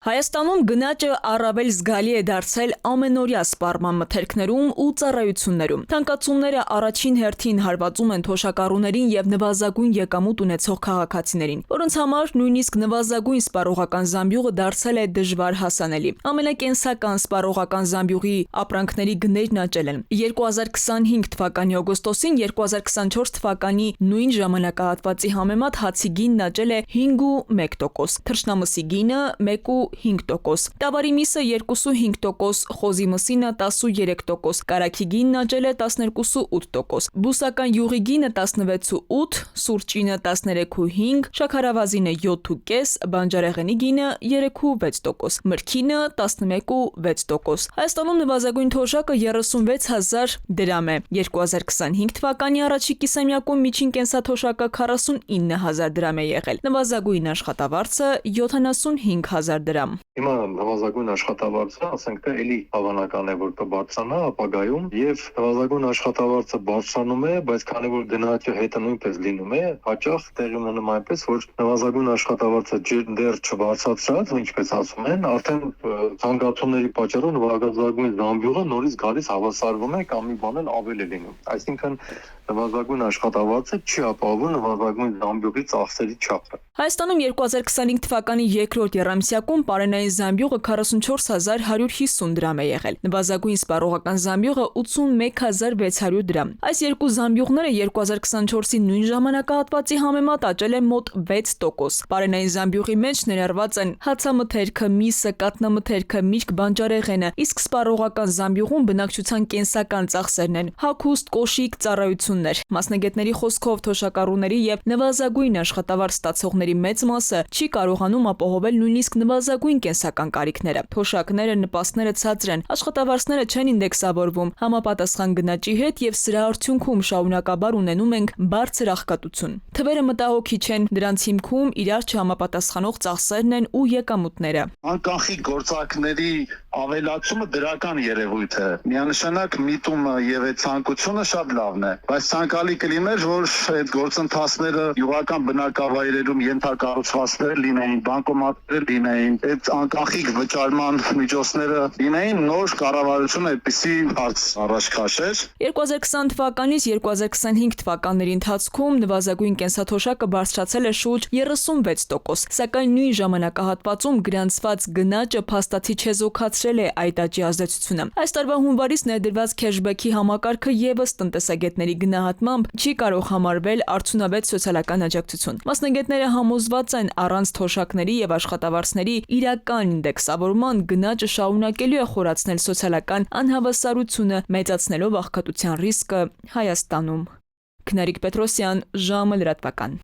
Հայաստանում գնաճը առավել զգալի է դարձել ամենօրյա սպառման մթերքներում ու ծառայություններում։ Թանկացումները առաջին հերթին հարվածում են թոշակառուներին եւ նվազագույն եկամուտ ունեցող քաղաքացիներին, որոնց համար նույնիսկ նվազագույն սպառողական զամբյուղը դարձել է դժվար հասանելի։ Ամենակենսական սպառողական զամբյուղի ապրանքների գներն աճել են։ 2025 թվականի օգոստոսին 2024 թվականի նույն ժամանակահատվածի համեմատ հացի գինն աճել է 5.1%, թռչնամսի գինը 1.5%, տավարի միսը 2.5%, խոզի մսինը 13%, կարագի գինն աճել է 12.8%, բուսական յուղի գինը 16.8%, սուրճինը 13.5%, շաքարավազինը 7.5%, բանջարեղենի գինը 3.6%, մրգինը 11.6%։ Հայաստանում նվազագույն թոշակը 36,000 դրամ է։ 2025 թվականի առաջին կիսամյակում միջին կենսաթոշակը 49,000 դրամ է եղել։ Նվազագույն աշխատավարձը 75,000 դրամ։ Հիմա նվազագույն աշխատավարձը, ասենք թե էլի հավանական է, որ կբարձրանա ապագայում, եւ նվազագույն աշխատավարձը բարձրանում է, բայց քանի որ գնաճը հետը նույնպես լինում է, հաճախ տեղի ունենում այնպես, որ նվազագույն աշխատավարձը դեռ չբարձրացած, ինչպես ասում են, արդեն ցանկացումների պատճառով նվազագույն զամբյուղը նորից գալիս հավասարվում է կամ մի բան էլ ավել է լինում։ Այսինքն նվազագույն աշխատավարձը չի ապահովում նվազագույն զամբյուղի ծախսերի չափը։ Հայաստանում 2025 թվականի երկրորդ եռամսյակում պարենային զամբյուղը 44,150 դրամ է եղել։ Նվազագույն սպառողական զամբյուղը 81,600 դրամ։ Այս երկու զամբյուղները 2024-ի նույն ժամանակահատվածի համեմատ աճել են մոտ 6%։ Պարենային զամբյուղի մեջ ներառված են հացամթերքը, միսը, կատնամթերքը, միրգ, բանջարեղենը, իսկ սպառողական զամբյուղում բնակչության կենսական ծախսերն են՝ հագուստ, կոշիկ, ծառայություններ։ Մասնագետների խոսքով թոշակառուների եւ նվազագույն աշխատավարձ ստացողների մեծ մասը չի կարողանում ապահովել նույնիսկ նվազագույն կենսական կարիքները։ Թոշակները, նպաստները ցածր են, աշխատավարձները չեն ինդեքսավորվում համապատասխան գնաճի հետ եւ սրա արդյունքում շարունակաբար ունենում ենք բարձր աղքատություն։ Թվերը մտահոգիչ են, դրանց հիմքում իրար չհամապատասխանող ծախսերն են ու եկամուտները։ Անկանխիկ գործարքների ավելացումը դրական երևույթ է։ Միանշանակ միտումը եւ այդ ցանկությունը շատ լավն է, բայց ցանկալի կլիներ, որ այդ գործընթացները յուղական բնակավայրերում ենթակառուցվածքներ լինեին, բանկոմատներ լինեին, այդ անկանխիկ վճարման միջոցները լինեին, նոր կառավարությունը այդպիսի հարց առաջ քաշեր։ 2020 թվականից 2025 թվականների ընթացքում նվազագույն կենսաթոշակը բարձրացել է շուրջ 36%, սակայն նույն ժամանակահատվածում գրանցված գնաճը փաստացի չեզոքացրել է այդ աճի ազդեցությունը։ Այս տարվա հունվարից ներդրված քեշբեքի համակարգը եւս տնտեսագետների գնահատմամբ չի կարող համարվել արդյունավետ սոցիալական աջակցություն։ Մասնագետները համոզված են, առանց թոշակների եւ աշխատավարձների իրական ինդեքսավորման գնաճը շարունակելու է խորացնել սոցիալական անհավասարությունը, մեծացնելով աղքատության ռիսկը Հայաստանում։ Քնարիկ Պետրոսյան, ժամը լրատվական։